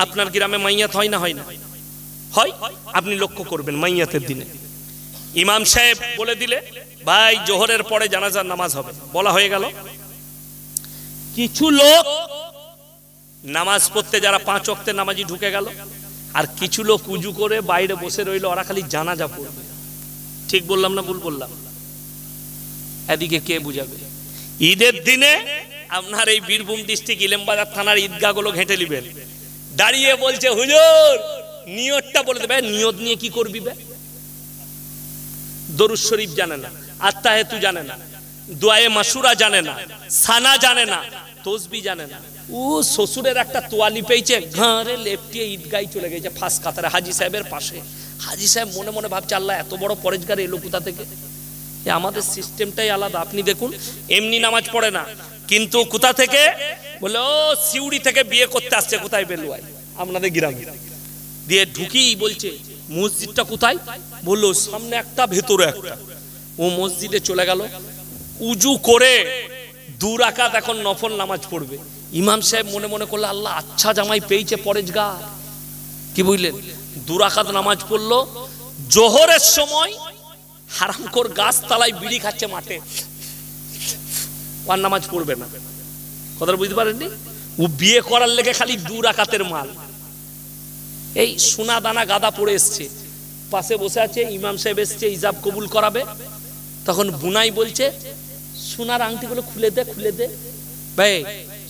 আপনার গ্রামে মাইয়াত হয় না হয় না হয়? আপনি লক্ষ্য করবেন মাইয়াতের দিনে ইমাম সাহেব বলে দিলে ভাই জোহরের পরে জানাজার নামাজ হবে, বলা হয়ে গেল। কিছু লোক নামাজ পড়তে যারা 5 ওয়াক্তের নামাজি ঢুকে গেল, আর কিছু লোক উজু করে বাইরে বসে রইল, ওরা খালি জানাজা পড়বে। ঠিক বললাম না ভুল বললাম? এদিকে কে বুঝাবে? ঈদের দিনে আপনার এই বীরভূম ডিস্ট্রিক্ট ইলেমবাজার থানার ঈদগাহগুলো ঘেঁটে নিবেন, দাঁড়িয়ে বলছে হুজুর নিয়তটা বলে দেবে। নিয়ত নিয়ে কি করবি? দরুদ শরীফ জানে না, আত্তাহিয়াতু জানে না, দুআয়ে মাসুরা জানে না, সানা জানে না, তসবিহ জানে না। ও শ্বশুরের একটা তোয়ালি পেয়েছে, ঘাড়ে লেপটিয়ে ঈদগায় চলে গেছে ফাঁস কাতারে হাজী সাহেবের পাশে। হাজী সাহেব মনে মনে ভাবছে আল্লাহ এত বড় পরেজগার এলো কোথা থেকে? আমাদের সিস্টেমটাই আলাদা। আপনি দেখুন এমনি নামাজ পড়ে না, কিন্তু কোথা থেকে বলে ও সিউড়ি থেকে বিয়ে করতে আসছে, কোথায় বেলুয়ায় আপনাদের গ্রামে। দিয়ে ঢুকি বলছে মসজিদটা কোথায়? বললো সামনে একটা ভেতরে একটা। ও মসজিদে চলে গেল, উজু করে 2 রাকাত এখন নফল নামাজ পড়বে। ইমাম সাহেব মনে মনে করলো আল্লাহ আচ্ছা জামাই পেয়েছে পরেজগার। কি বুঝলেন? 2 রাকাত নামাজ পড়লো। জোহরের সময় হারামখোর গাছ তলায় বিড়ি খাচ্ছে মাঠে, আর নামাজ পড়বে না। কথা বুঝতে পারেননি? ও বিয়ে করার লেগে খালি 2 রাকাতের মাল। এই সোনা দানা গাদা পড়ে এসছে, পাশে বসে আছে ইমাম সাহেব এসছে ইজাব কবুল করাবে। তখন বুনাই বলছে সোনার আংটিগুলো খুলে দে, খুলে দে। ভাই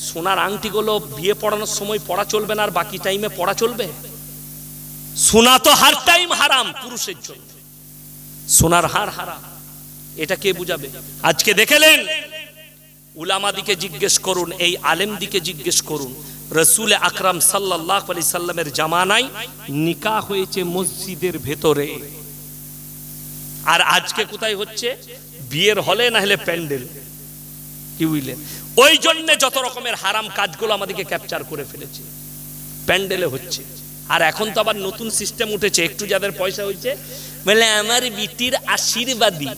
সোনার আংটিগুলো বিয়ে পড়ানোর সময় পড়া চলবে না, আর বাকি টাইমে পড়া চলবে? সোনা তো হার টাইম হারাম পুরুষের জন্য, সোনার হার হারাম। এটা কে বুঝাবে? আজকে দেখলেন উলামা দিকে জিজ্ঞেস করুন, এই আলেম দিকে জিজ্ঞেস করুন, রাসূল আকরাম সাল্লাল্লাহু আলাইহি সাল্লামের জামানায় নিকাহ হয়েছে মসজিদের ভেতরে, আর আজকে কোথায় হচ্ছে? বিয়ের হলে না হলে প্যান্ডেল। কি বুঝলেন? ওই জন্য যত রকমের হারাম কাজগুলো আমাদেরকে ক্যাপচার করে ফেলেছে, প্যান্ডেলে হচ্ছে। আর এখন তো আবার নতুন সিস্টেম উঠেছে, একটু যাদের পয়সা হয়েছে বলে আমার বিটির আশীর্বাদী,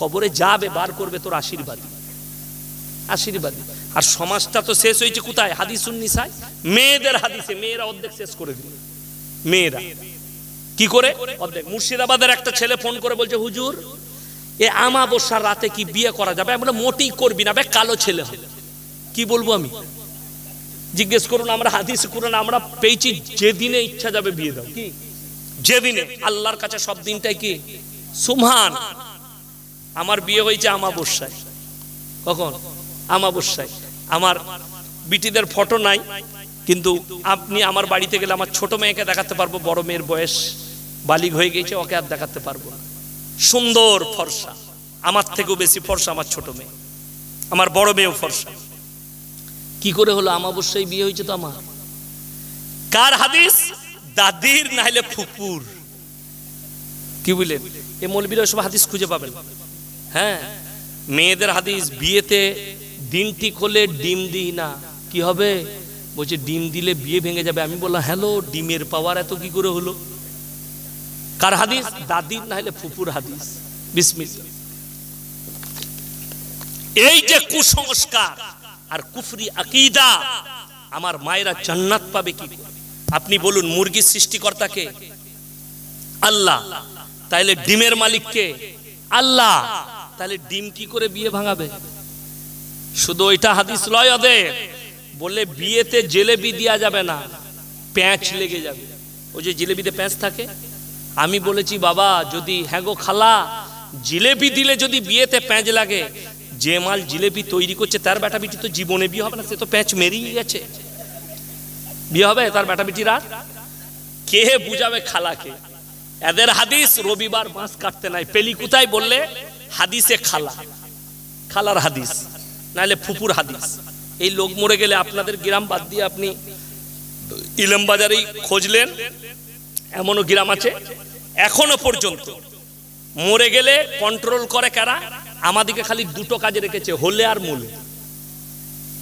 কবরে যাবে বার করবে তোর আশীর্বাদী, আশীর্বাদী। আর সমাজটা তো শেষ হয়েছে কোথায়? হাদিসুন নিসায়, মেয়েদের হাদিসে। মেয়েরা অর্ধেক শেষ করে দিল। মেয়েরা কি করে অর্ধেক? মুর্শিদাবাদের একটা ছেলে ফোন করে বলছে হুজুর এ আমাবস্যার রাতে কি বিয়ে করা যাবে? আমরা মোটেই করবি না, কালো ছেলে হবে। কি বলবো আমি? জিজ্ঞেস করুন, আমরা হাদিস কোরআন আমরা পেয়েছি যেদিনে ইচ্ছা যাবে বিয়ে দাও। কি যেদিনে? আল্লাহর কাছে সব দিনটাই কি সুবহান। আমার বিয়ে হয়েছে আমাবস্যায়। কখন? আমাবস্যায়। আমার বিটিদের ফটো নাই, কিন্তু আপনি আমার বাড়িতে গেলে আমার ছোট মেয়েকে দেখাতে পারবো, বড় মেয়ের বয়স বালিগ হয়ে গেছে, ওকে আর দেখাতে পারবো না। সুন্দর ফর্সা, আমার থেকেও বেশি ফর্সা আমার ছোট মেয়ে, আমার বড় মেয়েও ফর্সা। কি করে হলো? আমাবস্যায় বিয়ে হয়েছে তো আমার। কার হাদিস? দাদির না হলে ফুপুর। কি বুঝলেন? এই মৌলবীরা সব হাদিস খুঁজে পাবেন। হ্যাঁ, মেয়েদের হাদিস, বিয়েতে দিন ঠিক হলে ডিম দিই না। কি হবে? বলছে ডিম দিলে বিয়ে ভেঙে যাবে। আমি বললাম হ্যালো, ডিমের পাওয়ার এত কি করে হলো? কার হাদিস? দাদির না হলে ফুপুর হাদিস। বিসমিল্লাহ। এই যে কুসংস্কার আর কুফরি আকীদা, আমার মায়েরা জান্নাত পাবে কি করে? আপনি বলুন, মুরগির সৃষ্টিকর্তাকে আল্লাহ, তাইলে ডিমের মালিককে আল্লাহ, তাহলে ডিম কি করে বিয়ে ভাঙাবে? শুধু ওইটা হাদিস লয় ওদের, বলে বিয়েতে জিলেবি দেয়া যাবে না, প্যাঁচ লেগে যাবে। ওই যে জিলেবিতে প্যাঁচ থাকে। আমি বলেছি বাবা যদি হ্যাঁ গো খালা, জিলেবি দিলে যদি বিয়েতে প্যাঁচ লাগে, যে মাল জিলেবি তৈরি করছে তার বেটা বিটি তো জীবনে বিয়ে হবে না, সে তো প্যাঁচ মেরেই গেছে। বিয়ে হবে তার বেটা বিটির? আর কে বুঝাবে খালাকে? এদের হাদিস রবিবার মাছ কাটতে নাই। পেলি কোথায়? বললে হাদিসে খালা, খালার হাদিস নাহলে ফুপুর হাদিস। এই লোক মরে গেলে আপনাদের গ্রাম বাদ দিয়ে আপনি ইলামবাজারেই খোঁজলেন, এমনও গ্রাম আছে এখনো পর্যন্ত মরে গেলে কন্ট্রোল করে কারা? আমাদেরকে খালি 2টো কাজে রেখেছে, হলে আর মূলে।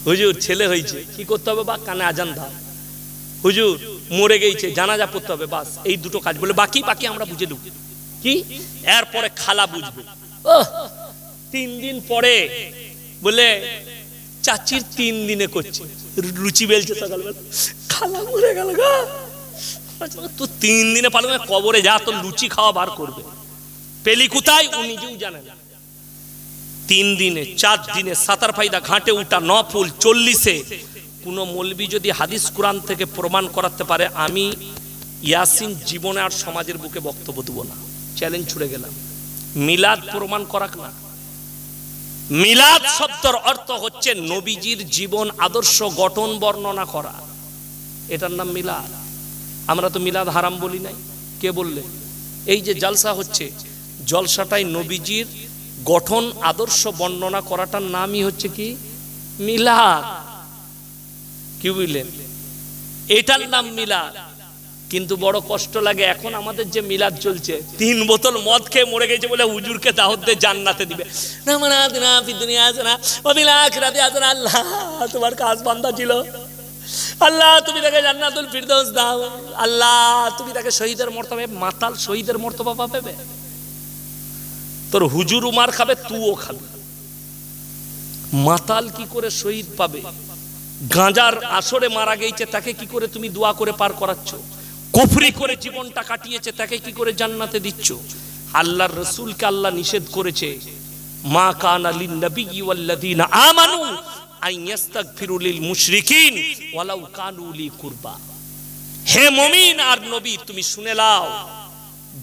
হুজুর ছেলে হয়েছে, কি করতে হবে? বা কানে আজান দাও। হুজুর মরে গেছে, জানাজা পড়তে হবে, বাস এই 2টো কাজ। বলে বাকি বাকি আমরা বুঝে দেব। কি? এরপরে খালা বুঝবে। ও 3 দিন পরে বলে চাচির 3 দিনে করছে, রুচি বেলছে সকালবেলা, খালা মরে গেল গা। তুই 3 দিনে পারবে কবরে যা, তোর লুচি খাওয়া বার করবে। পেলি কোথায় ও নিজেও জানে না। 3 দিনে 4 দিনে সাতার ফায়দা ঘাটে উঠা নফল 40-এ কোন মৌলবি যদি হাদিস কোরআন থেকে প্রমাণ করাতে পারে, আমি ইয়াসিন জীবনে আর সমাজের বুকে বক্তব্য দেব না, চ্যালেঞ্জ ছুড়ে গেলাম। মিলাদ প্রমাণ করাক না। মিলাদ শব্দের অর্থ হচ্ছে নবীজির জীবন আদর্শ গঠন বর্ণনা করা, এটার নাম মিলাদ। আমরা তো মিলাদ হারাম বলি নাই, কে বললে? এই যে জলসা হচ্ছে, জলসাটাই নবীজির গঠন আদর্শ বর্ণনা করাটার নামই হচ্ছে কি মিলাদ। কি বুঝলেন? এটার নাম মিলাদ। কিন্তু বড় কষ্ট লাগে, এখন আমাদের যে মিলাদ চলছে, 3 বোতল মদ খেয়ে মরে গেছে বলে হুজুরকে দাওয়াত দিয়ে জান্নাতে দিবে। না মানে না দুনিয়া আছে না ও বিল আখিরাতে আছে না। আল্লাহ তোমার কাজ বান্দা ছিল, আল্লাহ তুমি তাকে জান্নাতুল ফিরদৌস দাও, আল্লাহ তুমি তাকে শহীদের মর্তবা। মাতাল শহীদের মর্তবা পাবে? তোর হুজুর উমার খাবে, তুইও খাবে। মাতাল কি করে শহীদ পাবে? গাঁজার আসরে মারা গেছে, তাকে কি করে তুমি দোয়া করে পার করাচ্ছ? কুফরি করে জীবনটা কাটিয়েছে, তাকে কি করে জান্নাতে দিচ্ছ? আল্লাহর রাসূলকে আল্লাহ নিষেধ করেছে, মা কানা লিন নবিয়্যি ওয়াল্লাযিনা আমানু আন ইস্তাগফিরু লিল মুশরিকিন ওয়ালাউ কানু লি কুরবা। হে মুমিন আর নবী, তুমি শুনে নাও,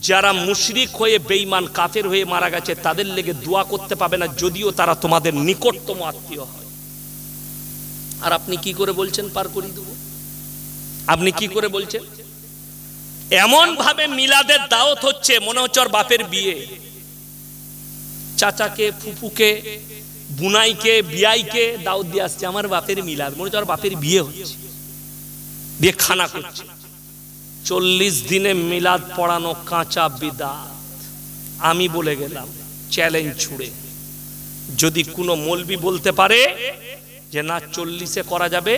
যারা মুশরিক হয়ে বেঈমান কাফের হয়ে মারা গেছে, তাদের লেগে দোয়া করতে পাবে না, যদিও তারা তোমাদের নিকটতম আত্মীয় হয়। আর আপনি কি করে বলছেন পার করে দেব? আপনি কি করে বলছেন? এমন ভাবে মিলাদের দাওয়াত হচ্ছে মনে হচ্ছে ওর বাপের বিয়ে। চাচাকে, ফুফুকে, বুনাইকে, বিয়াইকে দাওয়াত দিয়ে আসছে, আমার বাপের মিলাদ, মনে হচ্ছে ওর বাপের বিয়ে হচ্ছে, বিয়ে খানা করছে। 40 দিনে মিলাদ পড়ানো কাঁচা বিদআত। আমি বলে গেলাম চ্যালেঞ্জ ছুড়ে, যদি কোনো মৌলবি বলতে পারে যে না 40-এ করা যাবে,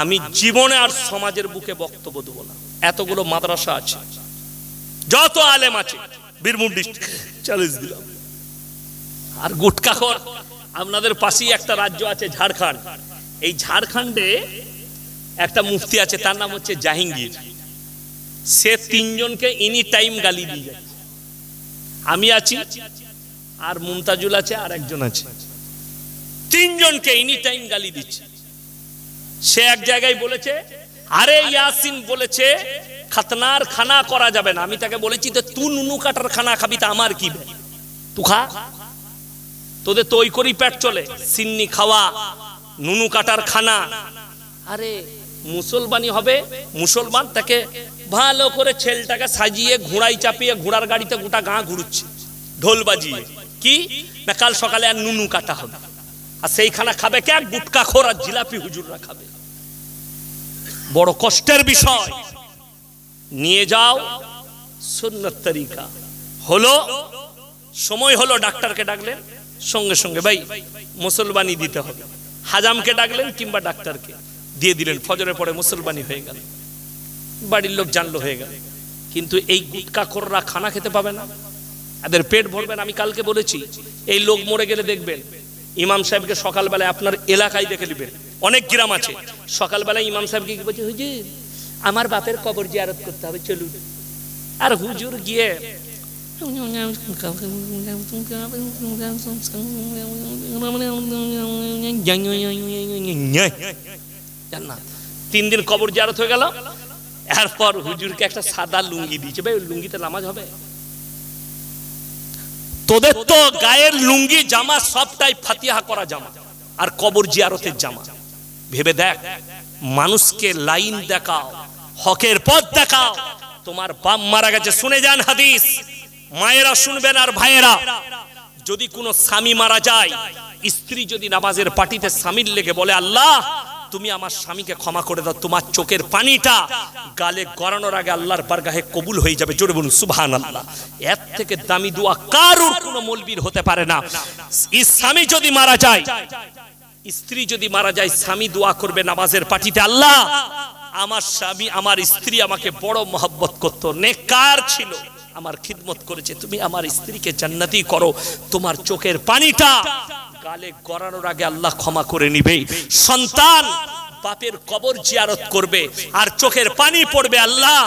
আমি জীবনে আর সমাজের বুকে বক্তব্য দেব না। এতগুলো মাদ্রাসা আছে, যত আলেম আছে, বীরভূম ডিস্ট্রিক্ট চ্যালেঞ্জ দিলাম। আর গুটকাখোর, আপনাদের পাশেই একটা রাজ্য আছে ঝাড়খণ্ড। এই ঝাড়খণ্ডে একটা মুফতি আছে, তার নাম হচ্ছে জাহাঙ্গীর। সে 3 জনকে এনি টাইম গালি দিয়ে যাচ্ছে। আমি আছি, আর মুমতাজুল আছে, আর একজন আছে, 3 জনকে এনি টাইম গালি দিচ্ছে। সে এক জায়গায় বলেছে, আরে ইয়াসিন বলেছে খাতনার খানা করা যাবে না। আমি তাকে বলেছি, তো তুই নুনু কাটার খানা খাবি, তা আমার কি? তুই খা, তোদের তো ওই করেই পেট চলে, সিন্নি খাওয়া, নুনু কাটার খানা। আরে মুসলমানি হবে, মুসলমান তাকে ভালো করে ছেলেটাকে সাজিয়ে ঘোড়ায় চাপিয়ে ঘোড়ার গাড়িতে গোটা গাঁ ঘুরুচ্ছে, ঢোল বাজিয়ে। কি না কাল সকালে আর নুনু কাটা হবে, আর সেই খানা খাবে কে? গুটকাখোর আর জিলাপি হুজুররা খাবে। বড় কষ্টের বিষয়। নিয়ে যাও সুন্নত তরিকা। হলো সময় হলো, ডাক্তারকে ডাকলেন, সঙ্গে সঙ্গে ভাই মুসলমানি দিতে হবে। হাজামকে ডাকলেন কিংবা ডাক্তারকে, দিয়ে দিলেন। ফজরের পরে মুসলমানি হয়ে গেল, বাড়ির লোক জানলো, হয়ে গেল। কিন্তু এই গুটকাখোররা খানা খেতে পাবে না, এদের পেট ভরবে না। আমি কালকে বলেছি, এই লোক মরে গেলে দেখবেন ইমাম সাহেবকে সকালবেলায় আপনার এলাকায় দেখে নেবেন, অনেক গ্রাম আছে, সকালবেলায় ইমাম সাহেবকে কি বলছে, হুজুর আমার বাপের কবর জিয়ারত করতে হবে, চলুন। আর হুজুর গিয়ে জান্নাত 3 দিন কবর জিয়ারত হয়ে গেল। এরপর হুজুরকে একটা সাদা লুঙ্গি দিয়েছে। ভাই লুঙ্গিতে নামাজ হবে? তোদের তো গায়ের লুঙ্গি জামা সবটাই ফাতিহা করা জামা, আর কবর জিয়ারতের জামা। ভেবে দেখ, মানুষকে লাইন দেখাও, হকের পথ দেখাও। তোমার বাপ মারা গেছে, শুনে যান হাদিস, মায়েরা শুনবেন আর ভাইয়েরা। যদি কোনো স্বামী মারা যায়, স্ত্রী যদি নামাজের পাটিতে স্বামীর লেগে বলে, আল্লাহ তুমি আমার স্বামীকে ক্ষমা করে দাও, তোমার চোখের পানিটা গালে গড়ানোর আগে আল্লাহর বারগাহে কবুল হয়ে যাবে। জোরে বলুন সুবহানাল্লাহ। এর থেকে দামি দোয়া কারোর কোনো মৌলবীর হতে পারে না। স্বামী যদি মারা যায়, স্ত্রী যদি মারা যায়, স্বামী দোয়া করবে নামাজের পাটিতে, আল্লাহ আমার স্বামী আমার স্ত্রী আমাকে বড় মহব্বত করত, নেককার ছিল, আমার খিদমত করেছে, তুমি আমার স্ত্রীকে জান্নাতি করো। তোমার চোখের পানিটা গালে গড়ানোর আগে আল্লাহ ক্ষমা করে নিবে। সন্তান বাপের কবর জিয়ারত করবে আর চোখের পানি পড়বে, আল্লাহ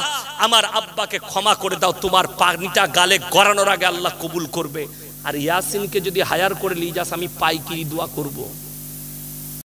আমার আব্বাকে ক্ষমা করে দাও, তোমার পানিটা গালে গড়ানোর আগে আল্লাহ কবুল করবে। আর ইয়াসিনকে যদি হায়ার করে নিয়ে যাস, আমি পাইকিরি দোয়া করব।